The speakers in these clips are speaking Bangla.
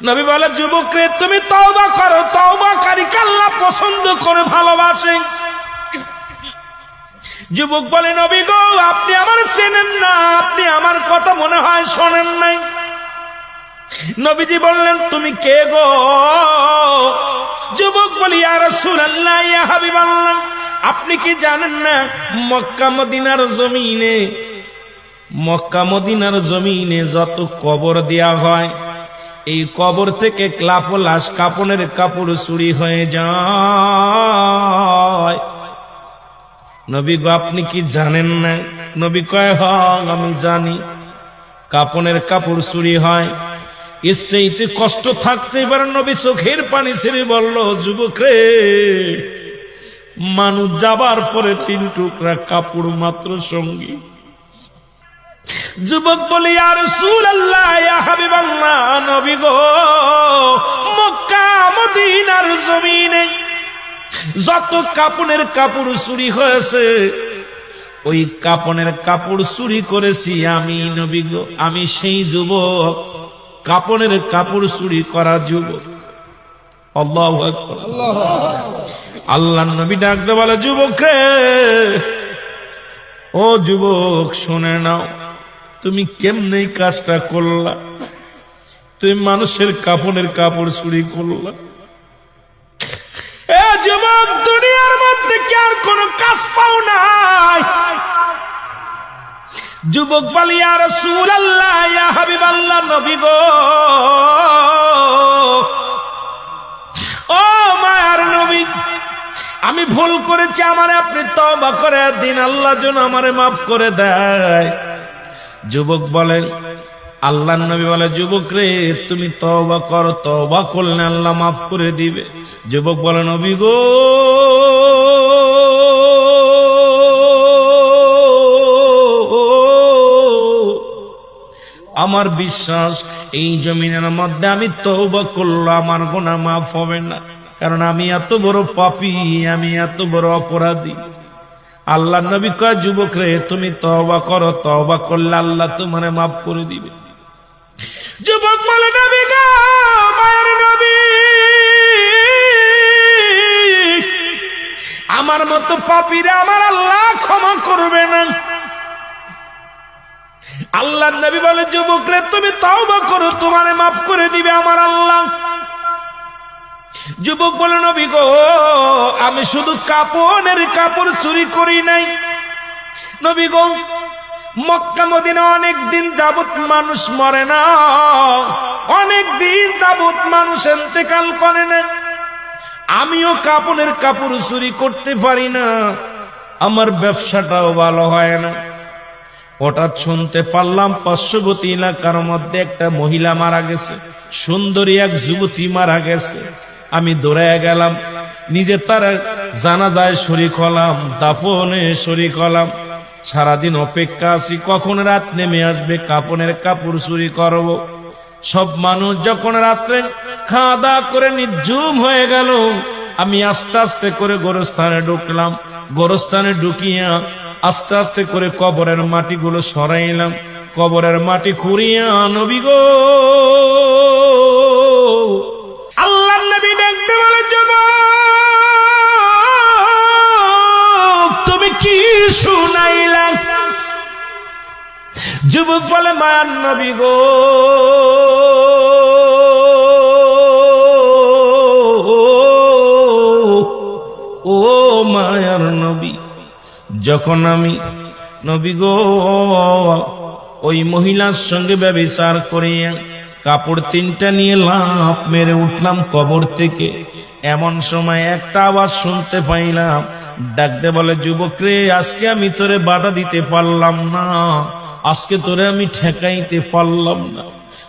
নবী বলে, যুবক রে তুমি তওবা করো, তওবাকারীকে আল্লাহ পছন্দ করে ভালোবাসে। যুবক বলে, নবী গো আপনি আমার চেনেন না, আপনি আমার কথা মনে হয় শোনেন নাই। নবীজি বললেন, তুমি কে গো? যুবক বলি, ইয়া রাসূলুল্লাহ, ইয়া হাবিবাল্লাহ, আপনি কি জানেন না মক্কা মদিনার জমিনে যত কবর দেয়া হয়, এই কবর থেকে লাশ কাপনের কাপড় চুরি হয়ে যায়। নবী গো আপনি কি জানেন না? নবী কয়, হ্যাঁ আমি জানি, কাপনের কাপড় চুরি হয়। এর চাইতে কষ্ট থাকতে পারে? নবী চোখের পানি ছেড়ে বলল, যুবক রে, মানুষ যাবার পরে 3 টুকরা কাপড় মাত্র সঙ্গী। যুবক বলি, ইয়া রাসূলুল্লাহ, ইয়া হাবিবাল্লাহ, নবী গো মক্কা মদিনার জমিনে যত কাপনের কাপড় চুরি হয়েছে, ওই কাপনের কাপড় চুরি করেছি আমি। নবী গো আমি সেই যুবক, কাপনের কাপড় চুরি করা যুবক। আল্লাহু আকবার। আল্লাহর নবী ডাকতে বলে, যুবক রে, ও যুবক শুনে নাও, তুমি কেমনে কাজটা করলা? তুমি মানুষের কাপনের কাপড় চুরি করলা। এ যুবক, দুনিয়ার মধ্যে কি আর কোন কাজ পাও নাই? যুবক বলে, ইয়া রাসূলুল্লাহ, ইয়া হাবিবাল্লাহ, নবী গো ও মায়ার নবী, আমি ভুল করেছি, আমারে আপনি তওবা করে দিন, আল্লাহ যেন আমারে মাফ করে দেয়। যুবক বলে, আল্লাহর নবী বলে, যুবক রে তুমি তওবা করো, তওবা করলে আল্লাহ মাফ করে দিবে। যুবক বলে, নবী গো আমার বিশ্বাস এই জমিনের মধ্যে আমি তওবা করলে আমার গুনাহ মাফ হবে না, কারণ আমি এত বড় পাপী, আমি এত বড় অপরাধী। আল্লাহর নবী কয়, যুবক রে তুমি তওবা করো, তওবা করলে আল্লাহ তোমারে মাফ করে দিবে। যুবক বলে, নবী গো মায়ের নবী, আমার মতো পাপীরা আমার আল্লাহ ক্ষমা করবে না। আল্লাহর নবী বলে, যুবক রে তুমি তওবা করো, তোমারে মাফ করে দিবে আমার আল্লাহ। যুবক বলে, নবী গো আমি শুধু কাপনের কাপড় চুরি করি নাই। নবী গো মক্কা মদিনা অনেক দিন যাবত মানুষ মরে না, অনেক দিন যাবত মানুষ ইন্তেকাল করে না, আমিও কাপনের কাপড় চুরি করতে পারি না, আমার ব্যবসাটাও ভালো হয় না। হঠাৎ শুনতে পারলাম পার্শ্ববর্তী এলাকার মধ্যে একটা মহিলা মারা গেছে, সুন্দরী এক যুবতী মারা গেছে। আমি দৌড়ে গেলাম, নিজে তার জানাজায় শরীক হলাম, দাফনে শরীক হলাম। সারাদিন অপেক্ষা আছি কখন রাত নেমে আসবে, কাপনের কাপড় চুরি করব। সব মানুষ যখন রাত্রে খাওয়া দাওয়া করে নির্জুম হয়ে গেল, আমি আস্তে আস্তে করে গোরস্থানে ঢুকলাম। গোরস্থানে ঢুকিয়া আস্তে আস্তে করে কবরের মাটিগুলো সরাইলাম। কবরের মাটি খুঁড়িয়া, নবী গো আল্লাহর নবী দেখতে বলে, যুবক তুমি কি শুনাইলা? যুবক বলে, মায়ার নবী গো ও মায়ার নবী, যখন আমি নবী গো ওই মহিলার সঙ্গে ব্যভিচার করিয়া কাপড় 3টা নিয়ে লাফ মেরে উঠলাম কবর থেকে, এমন সময় একটা আওয়াজ শুনতে পাইলাম, ডাকতে বলে, যুবক রে আজকে আমি তোরে বাধা দিতে পারলাম না, আজকে তোরে আমি ঠেকাইতে পারলাম না।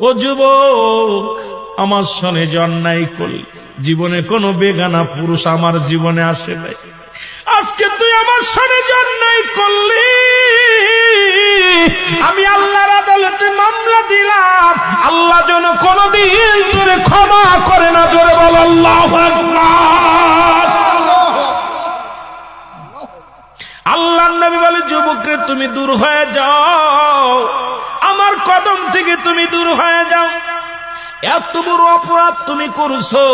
ও যুবক আমার সনে যে অন্যায় করলি, জীবনে কোনো বেগানা পুরুষ আমার জীবনে আসে নাই, আজকে তুই আমার সনে যে অন্যায় করলি, আমি আল্লাহর আদালতে মামলা দিলাম, আল্লাহ যেন কোনদিন তোরে ক্ষমা করে না। জোরে বল আল্লাহু আকবার। আল্লাহর নবী বলে, যুবক রে তুমি দূর হয়ে যাও, আমার কদম থেকে তুমি দূর হয়ে যাও। এত বড় অপরাধ তুমি করছো,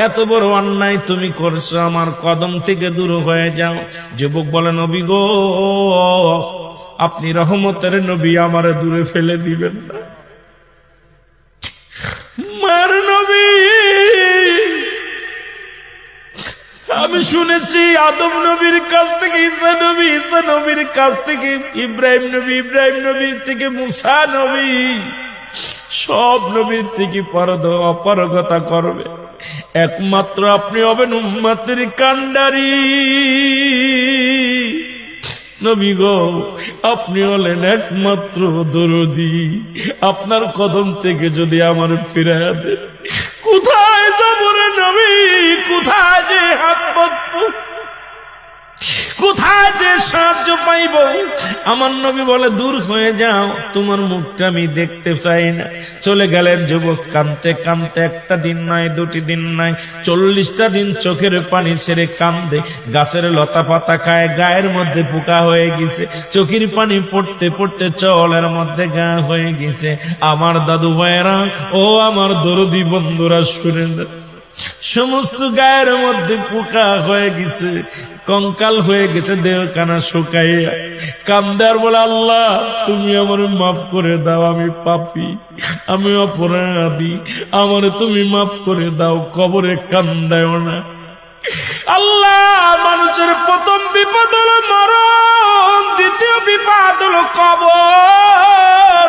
এত বড় অন্যায় তুমি করছো, আমার কদম থেকে দূর হয়ে যাও। যুবক বলে, নবী গো, আপনি রহমতের নবী, আমারে দূরে ফেলে দিবেন না। মার নবী, আমি শুনেছি আদম নবীর কাছ থেকে ঈসা নবী, ঈসা নবীর কাছ থেকে ইব্রাহিম নবী, ইব্রাহিম নবীর থেকে মুসা নবী, সব নবীর থেকে অপারগতা করবে, একমাত্র আপনি হবেন উম্মতের কান্ডারি। নবী গো, আপনি হলেন একমাত্র দরদি, আপনার কদম থেকে যদি আমার ফিরাইয়া দেন, কোথায় যাব রে নবী, কোথায় যে হাত পাতবো, কোথায় যে সাহায্য পাইব? আমার নবী বলে, দূর হয়ে যাও, তোমার মুখটা আমি দেখতে চাই না। চলে গেলেন যুবক কাঁদতে কাঁদতে, একটা দিন নয়, দুটি দিন নয়, 40টা দিন চোখের পানি ছেড়ে কান্দে। গাছের লতা পাতা খায়, গায়ের মধ্যে পোকা হয়ে গেছে, চোখের পানি পড়তে পড়তে চলের মধ্যে গা হয়ে গেছে। আমার দাদু ভাইয়েরা, ও আমার দরদি বন্ধুরা, শুনেন, সমস্ত গায়ের মধ্যে পোকা হয়ে গেছে, কঙ্কাল হয়ে গেছে, দেহ কানা শুকাইয়া কান্দার বলে, আল্লাহ তুমি আমার মাফ করে দাও, আমি পাপী, আমি অপরাধী, আমার তুমি মাফ করে দাও, কবরে কান্দায় না। আল্লাহ, মানুষের প্রথম বিপদ হলো মরণ, দ্বিতীয় বিপদ হলো কবর,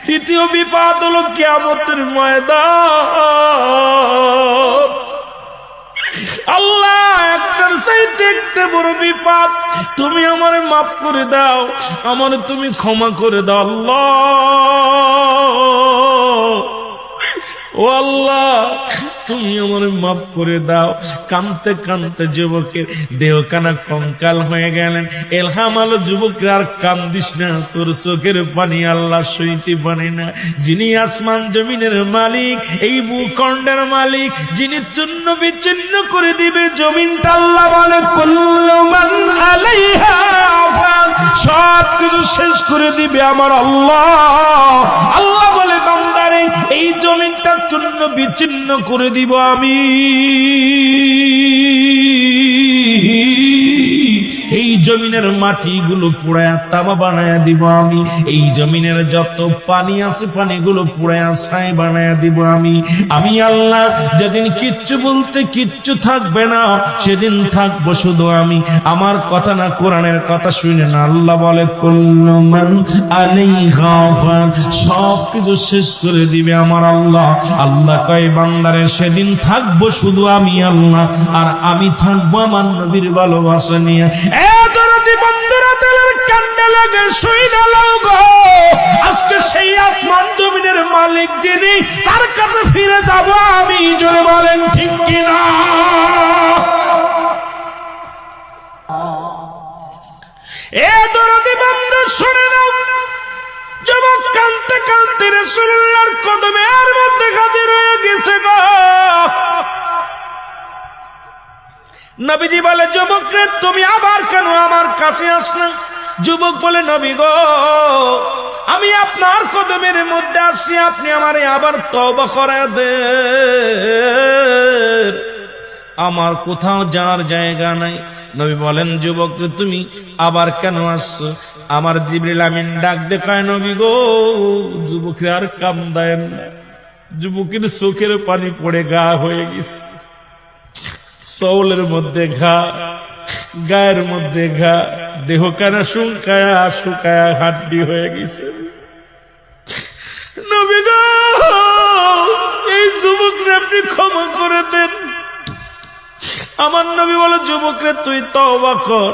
তৃতীয় বিপদ হলো কিয়ামতের ময়দান। আল্লাহ, একটার চাইতে একটা বড় বিপদ, তুমি আমারে মাফ করে দাও, আমারে তুমি ক্ষমা করে দাও আল্লাহ। ও আল্লাহ, তুমি আমারে মাফ করে দাও। কানতে কানতে যুবকের দেহ কানা কঙ্কাল হয়ে গেলেন। এলহাম আলো, যুবকের আর কান্দিস না, তোর চোখের পানি আল্লাহ সইতে পারে না। যিনি আসমান জমিনের মালিক, এই ভূখণ্ডের মালিক, যিনি চূর্ণ বিচ্ছিন্ন করে দিবে জমিনটা, আল্লাহ বলে, কুল্লু মান আলাইহা ফান, সব কিছু শেষ করে দিবে আমার আল্লাহ। আল্লাহ বলে, বান্দারে, এই জমিনটা চূর্ণ বিচ্ছিন্ন করে দিব আমি, এই জমিনের মাটিগুলো পুড়ায়া তামা বানায়া দিব আমি, এই জমিনের যত পানি আছে পানিগুলো পুড়ায়া ছাই বানায়া দিব আমি। আমি আল্লাহ, যেদিন কিচ্ছু বলতে কিচ্ছু থাকবে না, সেদিন থাকবো শুধু আমি। আমার কথা না, কোরআনের কথা শুনে না। আল্লাহ বলে, কুল্লু মান আলাইহা ফান, সব কিছু শেষ করে দিবে আমার আল্লাহ। আল্লাহ কয়, বান্দারে, সেদিন থাকবো শুধু আমি আল্লাহ, আর আমি থাকবো আমার নবীর ভালোবাসা নিয়ে। আজকে সেই আসমান জমিনের মালিক যিনি, তার কাছে ফিরে যাব আমি। জোরে বলেন ঠিক কিনা? এ দরদি বান্দা, শুনে নাও, যুবক কাঁদতে কাঁদতে রাসূলুল্লাহর কদমের মধ্যে হাজির হয়ে গেছে গো। নবীজি বলে, যুবক রে, তুমি আবার কেন আমার কাছে আসলে? যুবক বলে, নবী গো, আমি আপনার কদমের মধ্যে আসছি, আপনি আমারে আবার তওবা করায় দেন, আমার কোথাও যাওয়ার জায়গা নাই। নবী বলেন, যুবক রে, তুমি আবার কেন আসছো? আমার জিবরিল আমিন ডাক দেখায়, নবী গো, যুবকরে আর কান্দায়েন না। যুবকের চোখের পানি পড়ে গা হয়ে গেছে, চৌলের মধ্যে ঘা, গায়ের মধ্যে ঘা, দেহ কানা শুকায়া শুকায়া হাড্ডি হয়ে গেছে। নবী গো, এই যুবকরে আপনি ক্ষমা করে দেন। আমার নবী বলে, যুবকরে, তুই তওবা কর।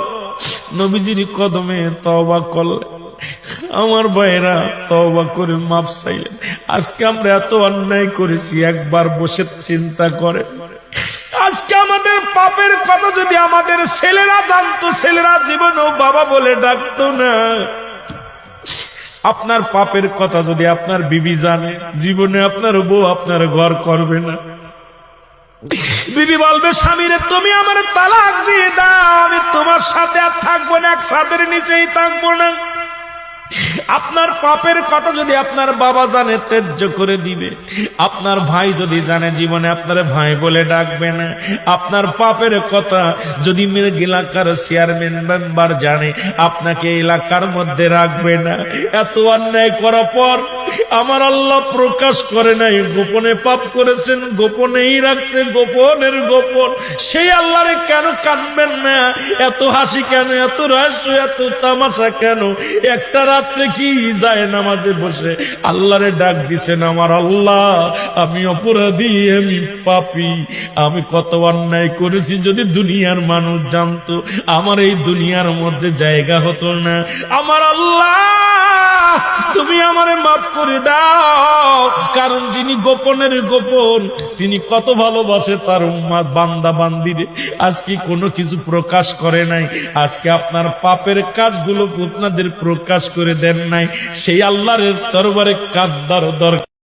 নবীজির কদমে তওবা করলে, আমার ভাইরা তওবা করে মাফ চাইলেন। আজকে আমরা এত অন্যায় করেছি, একবার বসে চিন্তা করে, আজকে আমাদের পাপের কথা যদি আমাদের ছেলেরা জানতো, ছেলেরা জীবনেও বাবা বলে ডাকতো না। আপনার পাপের কথা যদি আপনার বিবি জানে, জীবনে আপনার বউ আপনার ঘর করবে না। বিবি বলবে, স্বামীরে, তুমি আমার তালাক দিয়ে দাও, আমি তোমার সাথে আর থাকবো না, এক ছাদের নিচেই থাকবো না। আপনার পাপের কথা যদি আপনার বাবা জানে ত্যায্য করে দিবে, আপনার ভাই যদি জানে জীবনে আপনার ভাই বলে ডাকবে না, আপনার পাপের কথা যদি এলাকার চেয়ারম্যান মেম্বার জানে আপনাকে এলাকার মধ্যে রাখবে না। এত অন্যায় করার পর আমার আল্লাহ প্রকাশ করে নাই, গোপনে পাপ করেছেন, গোপনেই রাখছে, গোপনের গোপন। সেই আল্লাহরে কেন কাঁদবেন না? এত হাসি কেন, এত রহস্য, এত তামাশা কেন? একটা রাত্রে কি যায় নামাজে বসে আল্লাহরে ডাক দিছেন, আমার আল্লাহ আমি অপরাধী, আমি পাপী, আমি কত অন্যায় করেছি, যদি দুনিয়ার মানুষ জানতো আমার এই দুনিয়ার মধ্যে জায়গা হতো না। আমার আল্লাহ তুমি আমারে মাফ করে দাও, কারণ যিনি গোপনের গোপন তিনি কত ভালোবাসে তার উম্মত বান্দা বান্দিরে। আজকে কোনো কিছু প্রকাশ করে নাই, আজকে আপনার পাপের কাজগুলো আপনাদের প্রকাশ করে দেন নাই। সেই আল্লাহর দরবারে কাঁদার দরকার।